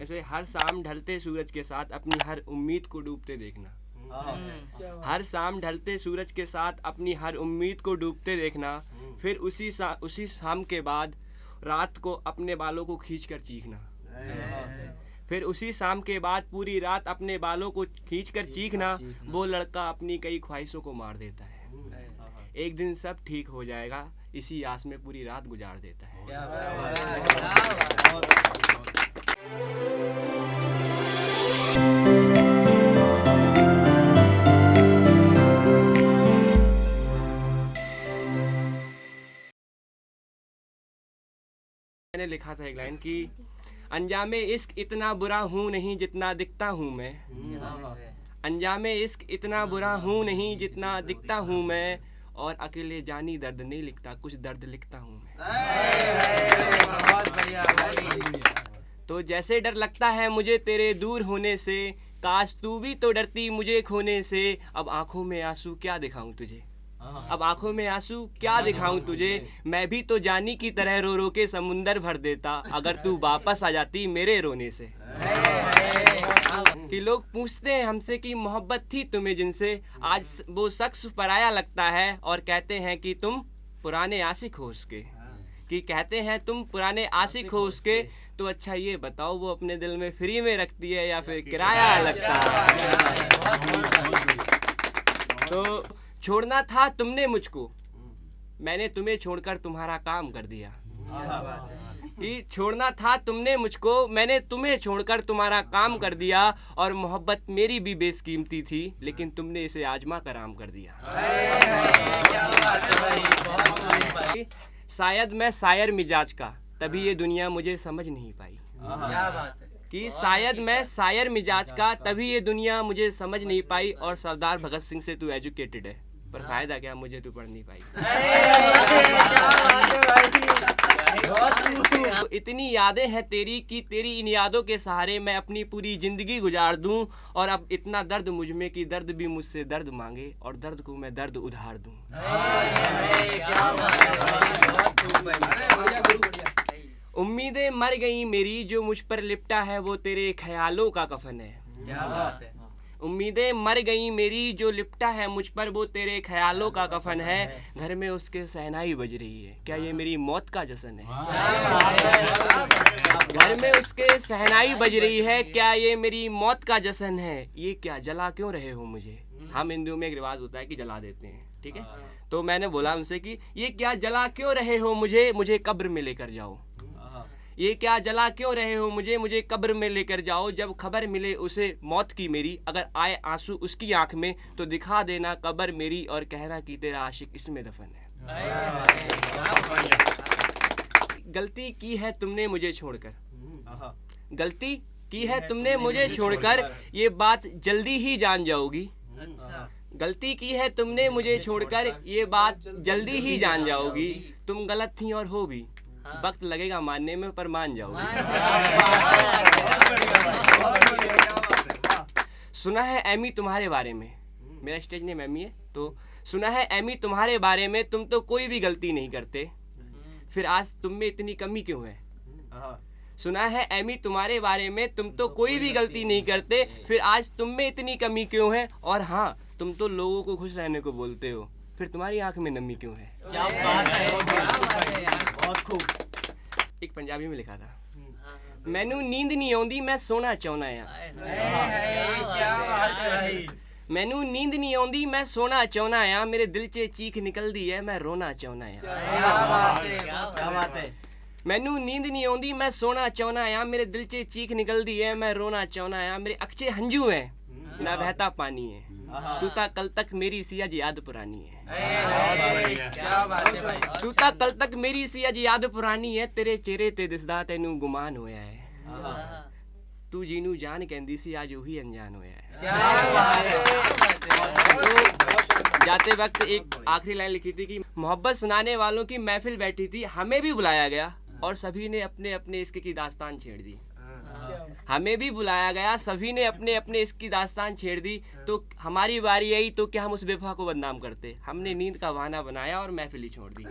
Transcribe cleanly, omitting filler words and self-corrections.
जैसे हर शाम ढलते सूरज के साथ अपनी हर उम्मीद को डूबते देखना, हर शाम ढलते सूरज के साथ अपनी हर उम्मीद को डूबते देखना, फिर उसी शाम के बाद रात को अपने बालों को खींच कर चीखना, फिर उसी शाम के बाद पूरी रात अपने बालों को खींच कर चीखना। वो लड़का अपनी कई ख्वाहिशों को मार देता है, एक दिन सब ठीक हो जाएगा, इसी आस में पूरी रात गुजार देता है। मैंने लिखा था एक लाइन कि अंजामे इश्क इतना बुरा हूँ नहीं जितना दिखता हूँ मैं, अंजामे इश्क इतना बुरा हूँ नहीं जितना दिखता हूँ मैं, और अकेले जानी दर्द नहीं लिखता, कुछ दर्द लिखता हूँ मैं। बहुत बढ़िया भाई। तो जैसे डर लगता है मुझे तेरे दूर होने से, काश तू भी तो डरती मुझे खोने से। अब आंखों में आंसू क्या दिखाऊं तुझे, अब आंखों में आंसू क्या दिखाऊं तुझे, मैं भी तो जानी की तरह रो रो के समुंदर भर देता, अगर तू वापस आ जाती मेरे रोने से। कि लोग पूछते हैं हमसे कि मोहब्बत थी तुम्हें जिनसे, आज वो शख्स पराया लगता है, और कहते हैं कि तुम पुराने आशिक हो उसके, कि कहते हैं तुम पुराने आशिक हो उसके। तो अच्छा ये बताओ वो अपने दिल में फ्री में रखती है या फिर किराया लगता है। तो छोड़ना था तुमने मुझको, मैंने तुम्हें छोड़कर तुम्हारा काम कर दिया, कि छोड़ना था तुमने मुझको, मैंने तुम्हें छोड़कर तुम्हारा काम कर दिया, और मोहब्बत मेरी भी बेशकीमती थी, लेकिन तुमने इसे आजमा कर आम कर दिया। शायद मैं शायर मिजाज का, तभी ये दुनिया मुझे समझ नहीं पाई। क्या बात है। कि शायद मैं शायर मिजाज का, तभी ये दुनिया मुझे समझ नहीं पाई, और सरदार भगत सिंह से तू एजुकेटेड है, पर फायदा क्या, मुझे तू पढ़ नहीं पाई। तो इतनी यादें हैं तेरी कि तेरी इन यादों के सहारे मैं अपनी पूरी जिंदगी गुजार दूं, और अब इतना दर्द मुझ में कि दर्द भी मुझसे दर्द मांगे, और दर्द को मैं दर्द उधार दूं। उम्मीदें मर गई मेरी, जो मुझ पर लिपटा है वो तेरे ख्यालों का कफन है। क्या बात है। उम्मीदें मर गई मेरी, जो लिपटा है मुझ पर वो तेरे ख्यालों का कफन है, घर में उसके सहनाई बज रही है, क्या ये मेरी मौत का जश्न है। घर में उसके सहनाई बज रही है, क्या ये मेरी मौत का जश्न है, ये क्या जला क्यों रहे हो मुझे। हम हिंदुओं में एक रिवाज होता है कि जला देते हैं, ठीक है। तो मैंने बोला उनसे कि ये क्या जला क्यों रहे हो मुझे, मुझे कब्र में लेकर जाओ। ये क्या जला क्यों रहे हो मुझे, मुझे कब्र में लेकर जाओ, जब खबर मिले उसे मौत की मेरी, अगर आए आंसू उसकी आंख में तो दिखा देना कब्र मेरी, और कहना कि तेरा आशिक इसमें दफन है। गलती की है तुमने मुझे छोड़कर, गलती की है तुमने मुझे छोड़कर, ये बात जल्दी ही जान जाओगी। गलती की है तुमने मुझे छोड़कर, ये बात जल्दी ही जान जाओगी। तुम गलत थी और हो भी, वक्त लगेगा मानने में पर मान जाओगे। सुना है एमी तुम्हारे बारे में, मेरा स्टेज नेम एमी है, तो सुना है एमी तुम्हारे बारे में, तुम तो कोई भी गलती नहीं करते, फिर आज तुम में इतनी कमी क्यों है। सुना है एमी तुम्हारे बारे में, तुम तो कोई भी गलती नहीं करते, फिर आज तुम में इतनी कमी क्यों है। और हाँ, तुम तो लोगों को खुश रहने को बोलते हो, फिर तुम्हारी आंख में नमी क्यों है। क्या बात है, बहुत खूब। एक पंजाबी में लिखा था, मैनू नींद नहीं आउंदी मैं सोना चाहना है, मैनू नींद नहीं आउंदी मैं सोना चाहना है, मेरे दिल च चीख निकलदी है मैं रोना चाहना है। क्या बात है। मैनू नींद नहीं आउंदी मैं सोना चाहना है, मेरे दिल च चीख निकलदी है मैं रोना चाहना है, मेरे अक्चे हंजू हैं ना बहता पानी है, तू ता कल तक मेरी सी अज याद पुरानी है। तू ता कल तक मेरी सी अज याद पुरानी है, तेरे चेहरे ते दिसदा तैनू गुमान होया है, तू जीनू जान कहंदी सी आज वही अनजान होया है। तो जाते वक्त एक आखिरी लाइन लिखी थी कि मोहब्बत सुनाने वालों की महफिल बैठी थी, हमें भी बुलाया गया और सभी ने अपने अपने इश्क की दास्तान छेड़ दी। हमें भी बुलाया गया, सभी ने अपने अपने इसकी दास्तान छेड़ दी, तो हमारी बारी आई तो क्या हम उस बेवफा को बदनाम करते। हमने नींद का बहाना बनाया और महफिल ही छोड़ दी।